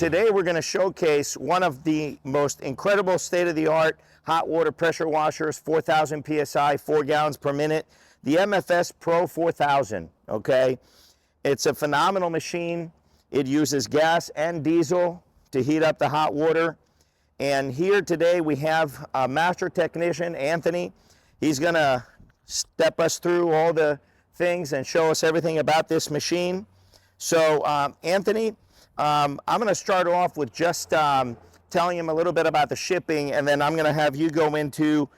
today we're going to showcase one of the most incredible state-of-the-art hot water pressure washers, 4,000 PSI, 4 gallons per minute, the MFS Pro-4000, okay? It's a phenomenal machine. It uses gas and diesel to heat up the hot water. And here today we have a master technician, Anthony. He's going to step us through all the things and show us everything about this machine. So Anthony, I'm going to start off with just telling him a little bit about the shipping, and then I'm going to have you go into,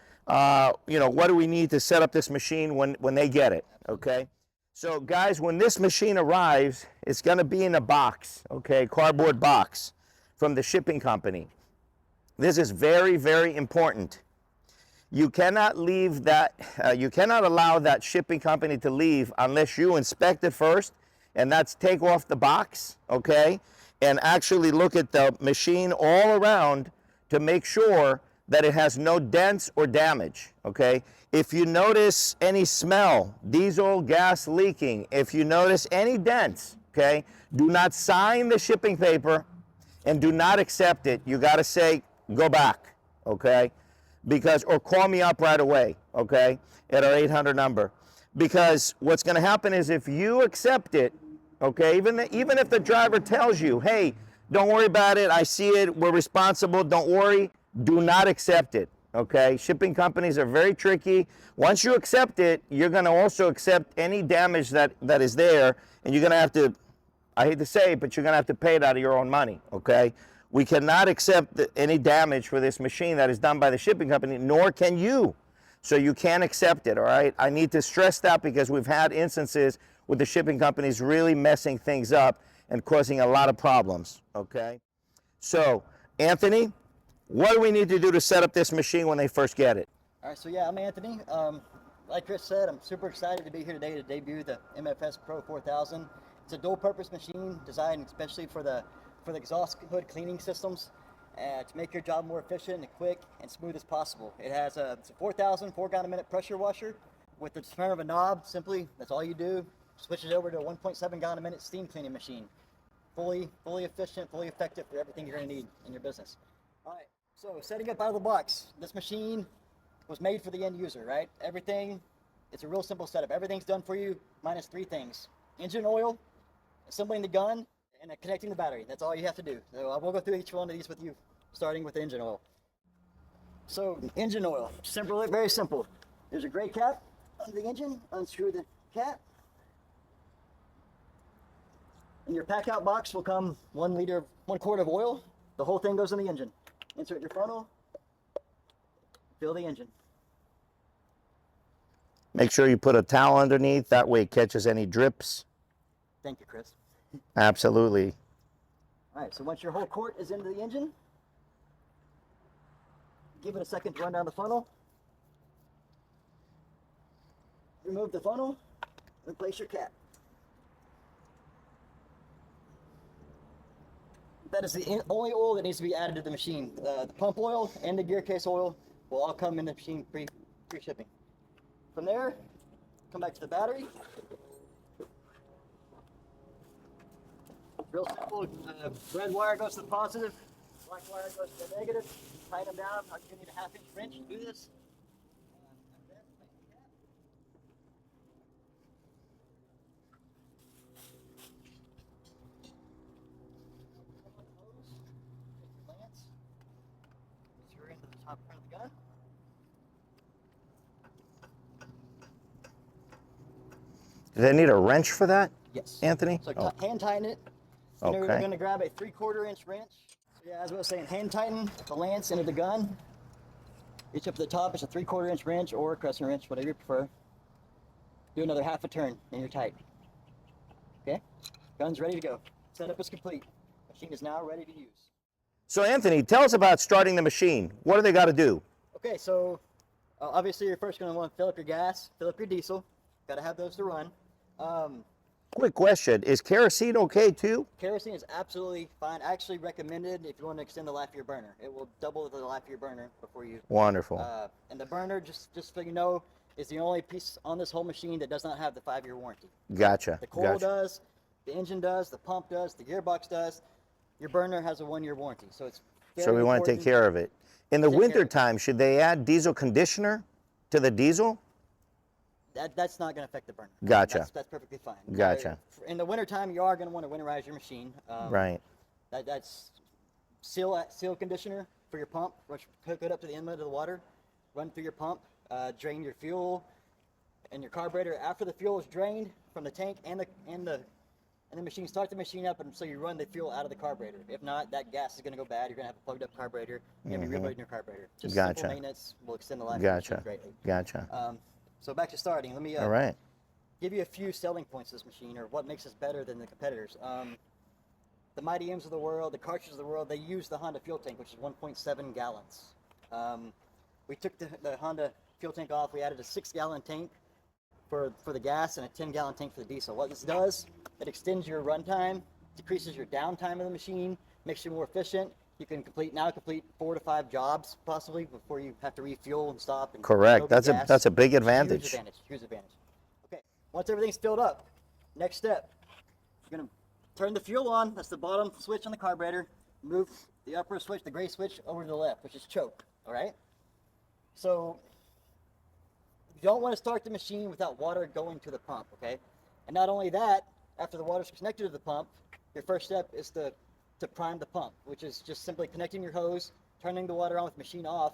you know, what do we need to set up this machine when they get it, okay? So guys, when this machine arrives, it's going to be in a box, okay, cardboard box from the shipping company. This is very, very important. You cannot leave that, you cannot allow that shipping company to leave unless you inspect it first, and that's take off the box, okay, and actually look at the machine all around to make sure that it has no dents or damage, okay? If you notice any smell, diesel, gas leaking, if you notice any dents, okay, do not sign the shipping paper and do not accept it. You got to say, go back, okay? Because, or call me up right away, okay, at our 800 number. Because what's going to happen is if you accept it, okay, even if the driver tells you, hey, don't worry about it, I see it, we're responsible, don't worry, do not accept it, okay? Shipping companies are very tricky. Once you accept it, you're going to also accept any damage that is there, and you're going to have to, I hate to say it, but you're going to have to pay it out of your own money, okay? We cannot accept any damage for this machine that is done by the shipping company, nor can you. So you can't accept it, all right? I need to stress that because we've had instances with the shipping companies really messing things up and causing a lot of problems, okay? So, Anthony, what do we need to do to set up this machine when they first get it? All right, so yeah, I'm Anthony. Like Chris said, I'm super excited to be here today to debut the MFS Pro-4000. It's a dual-purpose machine designed especially for the exhaust hood cleaning systems to make your job more efficient and quick and smooth as possible. It's a 4,000 4-gallon-a-minute pressure washer with the turn of a knob. Simply, that's all you do. Switch it over to a 1.7 gallon-a-minute steam cleaning machine. Fully efficient, fully effective for everything you're going to need in your business. All right, so setting up out of the box, this machine was made for the end user, right? Everything, it's a real simple setup. Everything's done for you minus 3 things: engine oil, assembling the gun, and connecting the battery. That's all you have to do. So I will go through each one of these with you, starting with the engine oil. So engine oil, simple, very simple. There's a gray cap under the engine. Unscrew the cap. In your pack out box will come 1 quart of oil. The whole thing goes in the engine. Insert your funnel. Fill the engine. Make sure you put a towel underneath. That way it catches any drips. Thank you, Chris. Absolutely. All right, so once your whole quart is into the engine, give it a second to run down the funnel. Remove the funnel, replace your cap. That is the only oil that needs to be added to the machine. The pump oil and the gear case oil will all come in the machine pre-shipping. From there, come back to the battery. Real simple. Red wire goes to the positive, black wire goes to the negative. Tighten them down. I'll give you a 1/2 inch wrench to do this. Screw into the top part of the gun. Do they need a wrench for that? Yes. Anthony? So hand tighten it. Okay. You're going to grab a 3/4 inch wrench. So yeah, as I was saying, hand tighten the lance into the gun. Reach up to the top. It's a 3/4 inch wrench or a crescent wrench, whatever you prefer. Do another 1/2 turn and you're tight. Okay? Gun's ready to go. Setup is complete. Machine is now ready to use. So Anthony, tell us about starting the machine. What do they got to do? Okay, so obviously you're first going to want to fill up your gas, fill up your diesel. Got to have those to run. Quick question, is kerosene okay too? Kerosene is absolutely fine. Actually recommended if you want to extend the life of your burner. It will double the life of your burner before you... Wonderful. And the burner, just so you know, is the only piece on this whole machine that does not have the 5-year warranty. Gotcha. The coil does, the engine does, the pump does, the gearbox does. your burner has a 1-year warranty, so it's So very we want to take important. care of it. In the Take care of winter it. time, should they add diesel conditioner to the diesel? That's not going to affect the burner. Gotcha. That's perfectly fine. Gotcha. In the wintertime, you are going to want to winterize your machine. Right. That's seal conditioner for your pump, which hook it up to the inlet of the water, run through your pump, drain your fuel and your carburetor. After the fuel is drained from the tank and the machine, start the machine up, and so you run the fuel out of the carburetor. If not, that gas is going to go bad. You're going to have a plugged up carburetor. You're going to be reloading your carburetor. Just Gotcha. simple maintenance will extend the life of the Gotcha. machine greatly. Gotcha. So back to starting. Let me All right. give you a few selling points of this machine, or what makes us better than the competitors. The Mighty M's of the world, the Karchers of the world, they use the Honda fuel tank, which is 1.7 gallons. We took the Honda fuel tank off. We added a 6-gallon tank for the gas and a 10-gallon tank for the diesel. What this does, it extends your runtime, decreases your downtime of the machine, makes you more efficient. You can complete 4 to 5 jobs possibly before you have to refuel and stop. And Correct. That's a big advantage. Huge advantage. Okay. Once everything's filled up, next step, you're gonna turn the fuel on. That's the bottom switch on the carburetor. Move the upper switch, the gray switch, over to the left, which is choke. All right. So you don't want to start the machine without water going to the pump. Okay. And not only that, after the water's connected to the pump, your first step is to prime the pump, which is just simply connecting your hose, turning the water on with the machine off,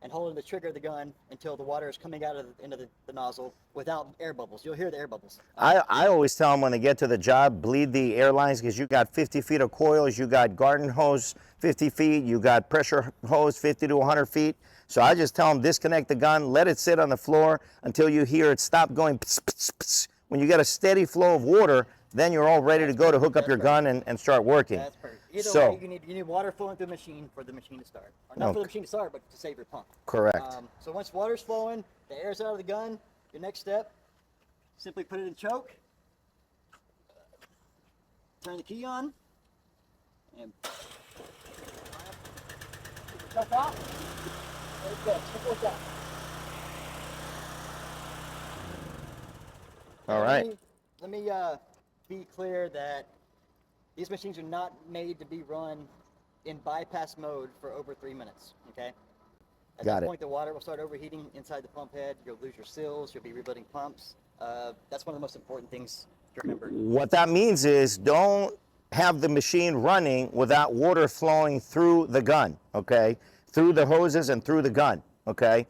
and holding the trigger of the gun until the water is coming out of into the nozzle without air bubbles. You'll hear the air bubbles. I always tell them when they get to the job, bleed the air lines, because you got 50 feet of coils, you got garden hose 50 feet, you got pressure hose 50 to 100 feet. So I just tell them disconnect the gun, let it sit on the floor until you hear it stop going pss, pss, pss. When you get a steady flow of water, then you're all ready to go to hook up your gun and start working. That's perfect. Either So- way, you need water flowing through the machine for the machine to start. Or not for the machine to start, but to save your pump. Correct. So once water's flowing, the air's out of the gun, your next step, simply put it in choke, turn the key on, and keep the choke off. There you go. Simple as that. All right. Let me be clear that these machines are not made to be run in bypass mode for over 3 minutes, okay? At Got that it. point, the water will start overheating inside the pump head. You'll lose your seals. You'll be rebuilding pumps. That's one of the most important things to remember. What that means is don't have the machine running without water flowing through the gun, okay? Through the hoses and through the gun, okay?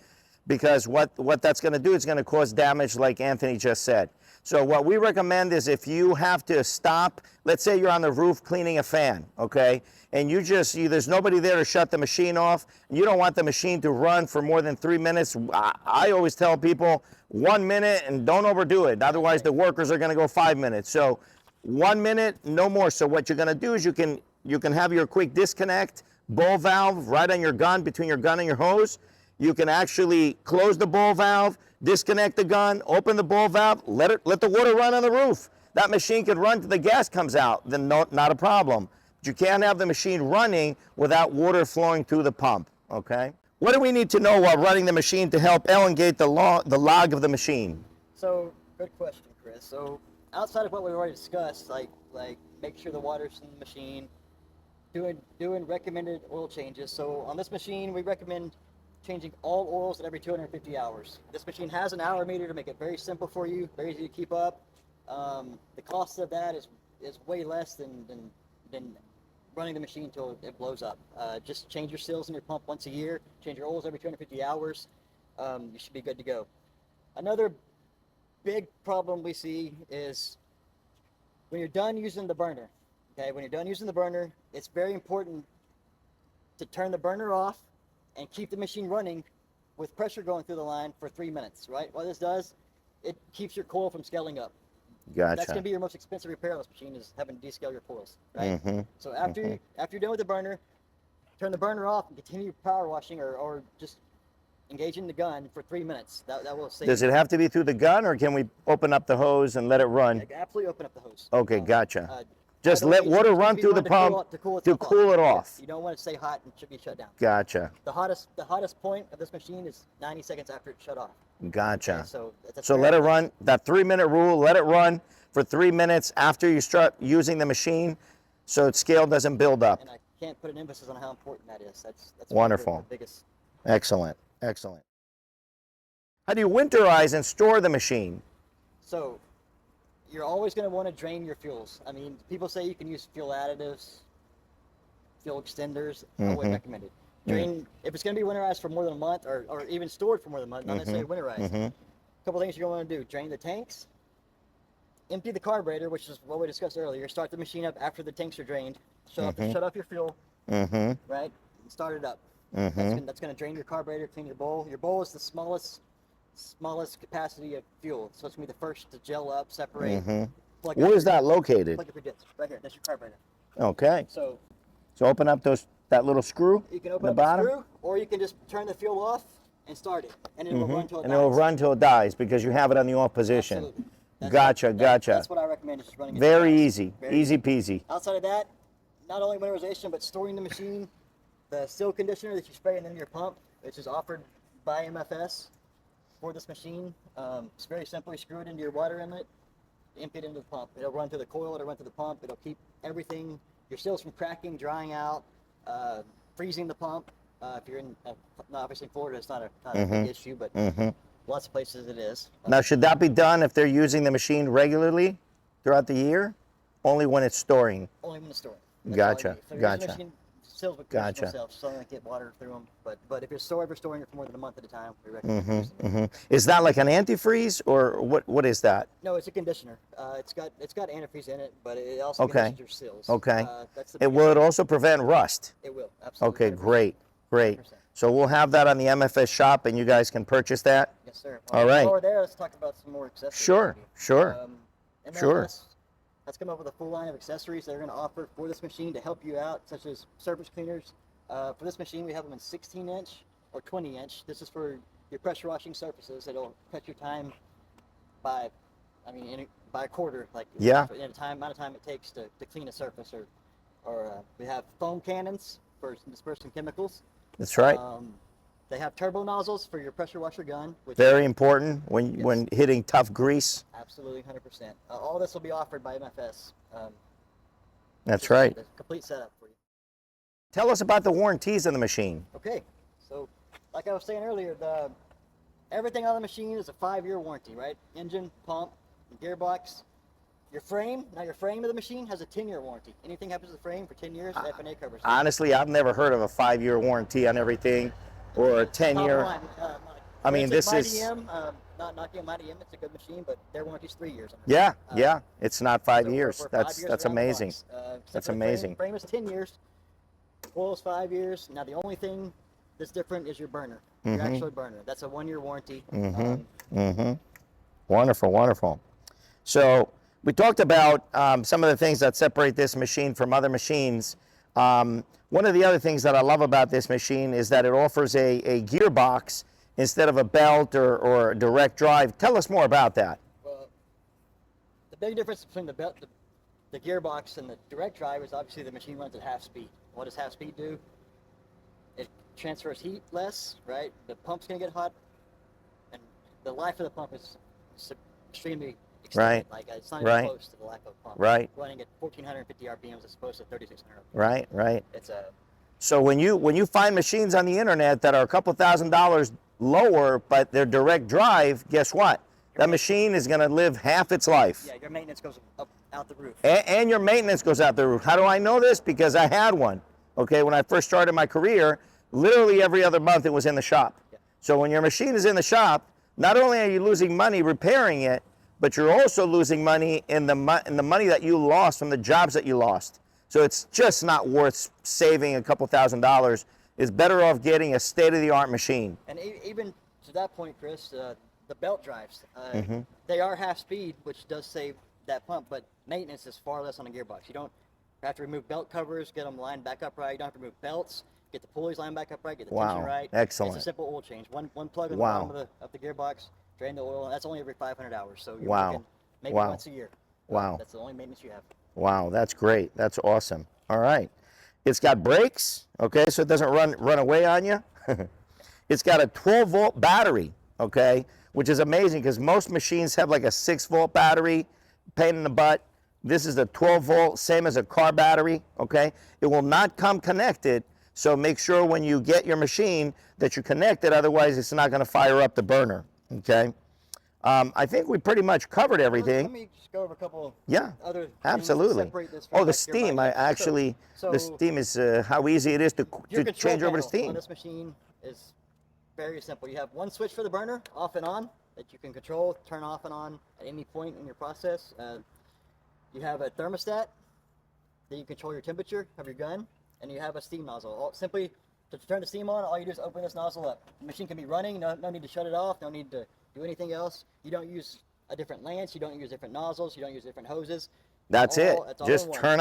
Because what that's going to do is going to cause damage, like Anthony just said. So what we recommend is if you have to stop, let's say you're on the roof cleaning a fan, okay? And there's nobody there to shut the machine off, and you don't want the machine to run for more than 3 minutes. I always tell people 1 minute and don't overdo it. Otherwise the workers are going to go 5 minutes. So 1 minute, no more. So what you're going to do is you can have your quick disconnect, ball valve right on your gun, between your gun and your hose. You can actually close the ball valve, disconnect the gun, open the ball valve, let the water run on the roof. That machine can run till the gas comes out, then not a problem. But you can't have the machine running without water flowing through the pump, okay? What do we need to know while running the machine to help elongate the log of the machine? So, good question, Chris. So, outside of what we already discussed, like make sure the water's in the machine, doing recommended oil changes. So, on this machine, we recommend changing all oils at every 250 hours. This machine has an hour meter to make it very simple for you, very easy to keep up. The cost of that is way less than running the machine until it blows up. Just change your seals in your pump once a year, change your oils every 250 hours. You should be good to go. Another big problem we see is when you're done using the burner. Okay, when you're done using the burner, it's very important to turn the burner off and keep the machine running with pressure going through the line for 3 minutes, right? What this does, it keeps your coil from scaling up. Gotcha. That's going to be your most expensive repair on this machine, is having to descale your coils, right? Mm-hmm. So after you're done with the burner, turn the burner off and continue power washing or just engaging the gun for 3 minutes. That will save. Does it have to be through the gun, or can we open up the hose and let it run? Absolutely open up the hose. Okay, gotcha. By Just the way, let water it run needs through to the be pump run to cool to cool it off. Yes, you don't want it to stay hot and should be shut down. Gotcha. The hottest point of this machine is 90 seconds after it's shut off. Gotcha. Okay, So let it run, that 3 minute rule, let it run for 3 minutes after you start using the machine. so scale doesn't build up. And I can't put an emphasis on how important that is. That's Wonderful. one of the biggest. Excellent, excellent. How do you winterize and store the machine? So you're always going to want to drain your fuels. I mean, people say you can use fuel additives, fuel extenders. I wouldn't recommend it. If it's going to be winterized for more than a month, or even stored for more than a month, not necessarily winterized. A couple things you're going to want to do: drain the tanks, empty the carburetor, which is what we discussed earlier. Start the machine up after the tanks are drained. Shut off your fuel, right, and start it up. That's going to drain your carburetor, clean your bowl. Your bowl is the smallest capacity of fuel, so it's going to be the first to gel up, separate. Where is that located? Plug up your disc right here. That's your carburetor. Okay. So open up that little screw. you can open the up bottom. the screw, or you can just turn the fuel off and start it, and it will run till it And dies. it will run till it dies because you have it on the off position. Absolutely. Gotcha. That's what I recommend, is just running it Very fast. easy, easy peasy. Outside of that, not only winterization, but storing the machine, the seal conditioner that you spray into your pump, which is offered by MFS for this machine. It's very simple. You screw it into your water inlet, empty it into the pump. It'll run through the coil, it'll run through the pump. It'll keep everything, your seals from cracking, drying out, freezing the pump. If you're in, obviously in Florida, it's not a big issue, but lots of places it is. Now, should that be done if they're using the machine regularly throughout the year? Only when it's storing? Only when it's storing. Gotcha, gotcha. Machine, seals with themselves, so they don't get water through them. But if you're ever storing it for more than a month at a time, we recommend using it. Is that like an antifreeze, or what is that? No, it's a conditioner. It's got antifreeze in it, but it also conditions your seals. Okay. That's Will it also prevent rust? It will, absolutely. Okay, great. 100%. So we'll have that on the MFS shop, and you guys can purchase that? Yes, sir. All right. While we're there, let's talk about some more accessories. Sure. MFS has come up with a full line of accessories they're going to offer for this machine to help you out, such as surface cleaners. For this machine, we have them in 16-inch or 20-inch. This is for your pressure washing surfaces. It'll cut your time by a quarter, like in the amount of time it takes to clean a surface. Or we have foam cannons for dispersing chemicals. That's right. They have turbo nozzles for your pressure washer gun. Which Very important when hitting tough grease. Absolutely, 100%. All this will be offered by MFS. That's right. The complete setup for you. Tell us about the warranties on the machine. Okay, so like I was saying earlier, everything on the machine is a 5-year warranty, right? Engine, pump, gearbox. Your frame of the machine has a 10-year warranty. Anything happens to the frame for 10 years, F&A covers it. Honestly, I've never heard of a 5-year warranty on everything, or a 10-year. I mean, this is. Not knocking Mighty M, it's a good machine, but their warranty's 3 years. Yeah, it's not 5 years. We're 5 That's years around amazing. the box. That's The amazing. Frame is 10 years. Oil is 5 years. Now the only thing that's different is your burner, your actual burner. That's a 1-year warranty. Wonderful, wonderful. So we talked about some of the things that separate this machine from other machines. One of the other things that I love about this machine is that it offers a gearbox instead of a belt or a direct drive. Tell us more about that. Well, the big difference between the gearbox and the direct drive is obviously the machine runs at half speed. What does half speed do? It transfers heat less, right? The pump's going to get hot, and the life of the pump is extremely extended. Right. Like it's not even close to the life of a pump. Right. Running at 1,450 RPMs as opposed to 3,600 RPMs. Right. It's a. So when you find machines on the internet that are a couple $1,000s lower, but they're direct drive, guess what? That machine is going to live half its life. Yeah, your maintenance goes up out the roof. And your maintenance goes out the roof. How do I know this? Because I had one. Okay, when I first started my career, literally every other month it was in the shop. Yeah. So when your machine is in the shop, not only are you losing money repairing it, but you're also losing money in the money that you lost from the jobs that you lost. So it's just not worth saving a couple $1,000s. It's better off getting a state-of-the-art machine. And even to that point, Chris, the belt drives, they are half speed, which does save that pump, but maintenance is far less on a gearbox. You don't have to remove belt covers, get them lined back up right. You don't have to remove belts, get the pulleys lined back up right, get the tension right. Excellent. It's a simple oil change. One plug in the bottom of the gearbox, drain the oil, and that's only every 500 hours. So you're working maybe once a year. Wow. That's the only maintenance you have. Wow, that's great. That's awesome. All right. It's got brakes, okay, so it doesn't run away on you. It's got a 12-volt battery, okay, which is amazing because most machines have like a 6-volt battery, pain in the butt. This is a 12 volt, same as a car battery, okay? It will not come connected, so make sure when you get your machine that you connect it, otherwise it's not gonna fire up the burner, okay? I think we pretty much covered everything. Let me just go over a couple Yeah, other things to absolutely. separate this from Oh, the like your steam, bike. the steam is how easy it is to your control change over the panel steam. on this machine is very simple. You have one switch for the burner, off and on, that you can control, turn off and on at any point in your process. You have a thermostat that you control your temperature of your gun, and you have a steam nozzle. Simply to turn the steam on, all you do is open this nozzle up. The machine can be running, no need to shut it off, no need to do anything else. You don't use a different lance, you don't use different nozzles, you don't use different hoses. That's it. Just turn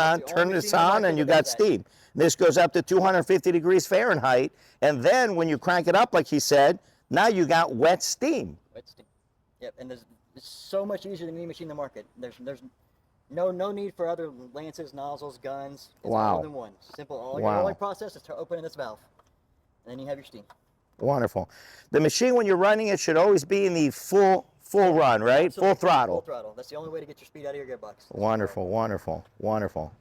this on, and you got steam. This goes up to 250 degrees Fahrenheit, and then when you crank it up, like he said, now you got wet steam. Wet steam. Yep, and it's so much easier than any machine in the market. There's no need for other lances, nozzles, guns. It's all in one. Simple. All your only process is to open this valve, and then you have your steam. Wonderful. The machine, when you're running it, should always be in the full run, right? Absolutely. Full throttle. Full throttle. That's the only way to get your speed out of your gearbox. Wonderful, wonderful, wonderful.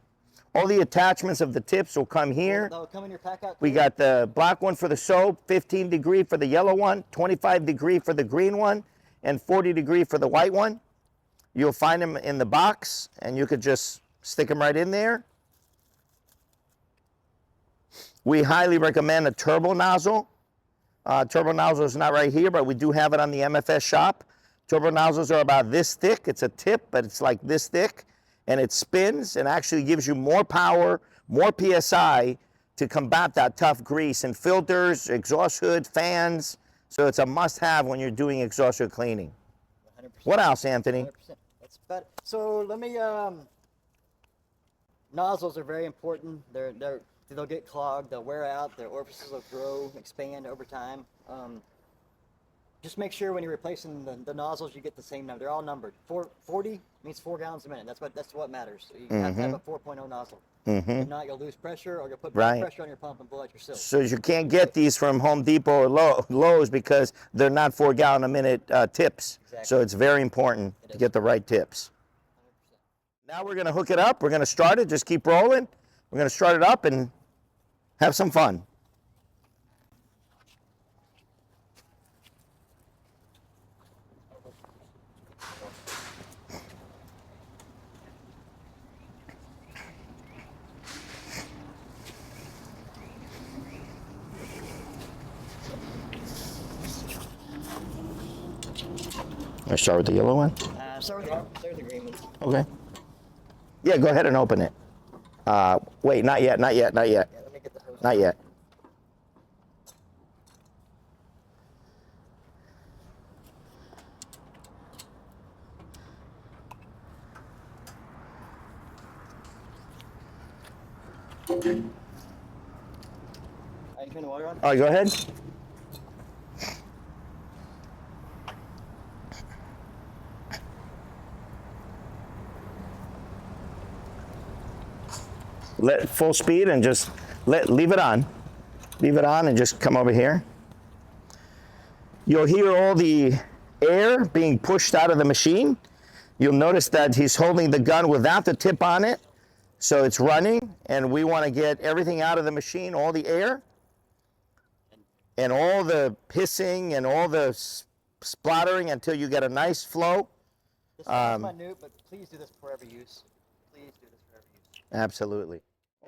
All the attachments of the tips will come here. They'll come in your pack out. We got the black one for the soap, 15 degree for the yellow one, 25 degree for the green one, and 40 degree for the white one. You'll find them in the box, and you could just stick them right in there. We highly recommend a turbo nozzle. Turbo nozzle is not right here, but we do have it on the MFS shop. Turbo nozzles are about this thick. It's a tip, but it's like this thick, and it spins and actually gives you more power, more PSI to combat that tough grease in filters, exhaust hood, fans. So it's a must-have when you're doing exhaust hood cleaning. 100%. What else, Anthony? 100%. That's about it. So let me. Nozzles are very important. They'll get clogged. They'll wear out. Their orifices will grow, expand over time. Just make sure when you're replacing the nozzles, you get the same number. They're all numbered. 40 means 4 gallons a minute. That's what matters. So you have to have a 4.0 nozzle. If not, you'll lose pressure, or you'll put pressure on your pump and blow out your seal. So you can't get these from Home Depot or Lowe's because they're not 4 gallon a minute tips. Exactly. So it's very important to get the right tips. 100%. Now we're going to hook it up. We're going to start it. Just keep rolling. We're going to start it up and have some fun. I start with the yellow one? Start with the green one. Okay. Yeah, go ahead and open it. Wait, not yet, not yet, not yet. Yeah, let me get the hose. Not yet. You turn the water on? All right, go ahead. Let full speed and just leave it on. Leave it on and just come over here. You'll hear all the air being pushed out of the machine. You'll notice that he's holding the gun without the tip on it. So it's running, and we want to get everything out of the machine, all the air, and all the hissing and all the splattering until you get a nice flow. This is minute, but please do this for every use. Please do this for every use. Absolutely.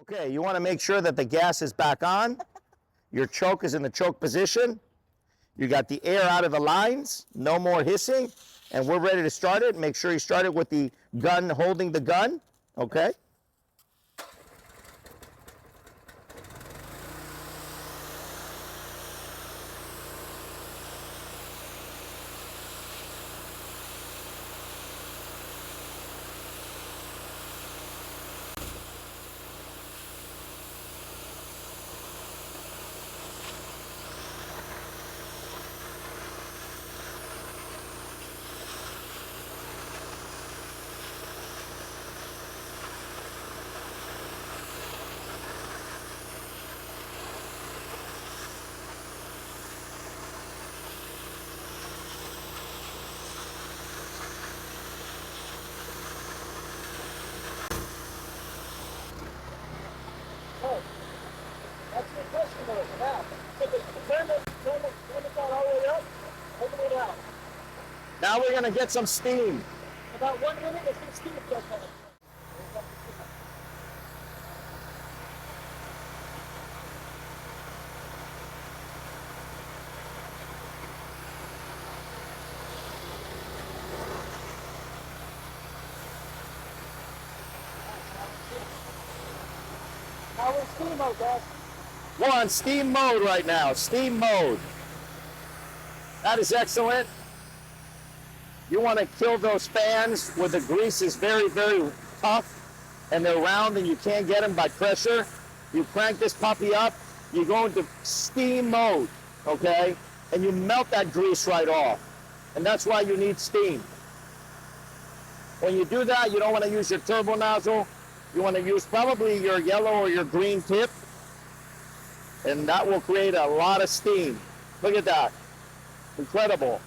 Okay, you want to make sure that the gas is back on. Your choke is in the choke position. You got the air out of the lines, no more hissing, and we're ready to start it. Make sure you start it with the gun holding the gun, okay? Now we're gonna get some steam. About 1 minute, it's going to steam just Now we're in steam mode, guys. We're on steam mode right now, steam mode. That is excellent. You want to kill those fans where the grease is very, very tough and they're round and you can't get them by pressure. You crank this puppy up, you go into steam mode, okay? And you melt that grease right off. And that's why you need steam. When you do that, you don't want to use your turbo nozzle. You want to use probably your yellow or your green tip. And that will create a lot of steam. Look at that. Incredible.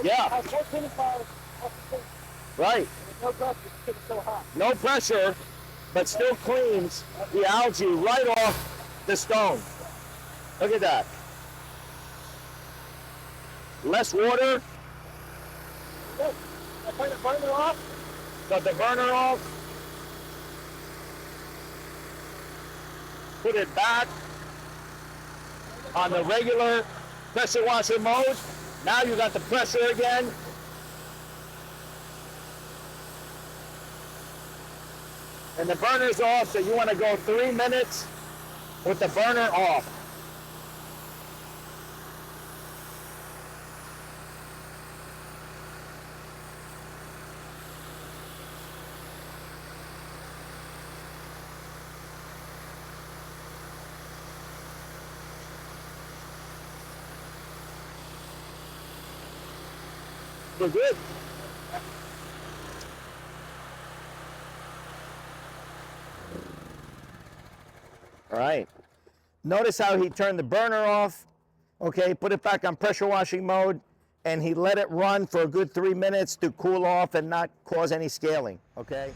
Yeah. Right. No pressure, it's so hot. No pressure, but still cleans the algae right off the stone. Look at that. Less water. Good. I turn the burner off. Cut the burner off. Put it back on the regular pressure washer mode. Now you got the pressure again. And the burner's off, so you want to go 3 minutes with the burner off. We're good. All right. Notice how he turned the burner off. Okay, put it back on pressure washing mode, and he let it run for a good 3 minutes to cool off and not cause any scaling. Okay.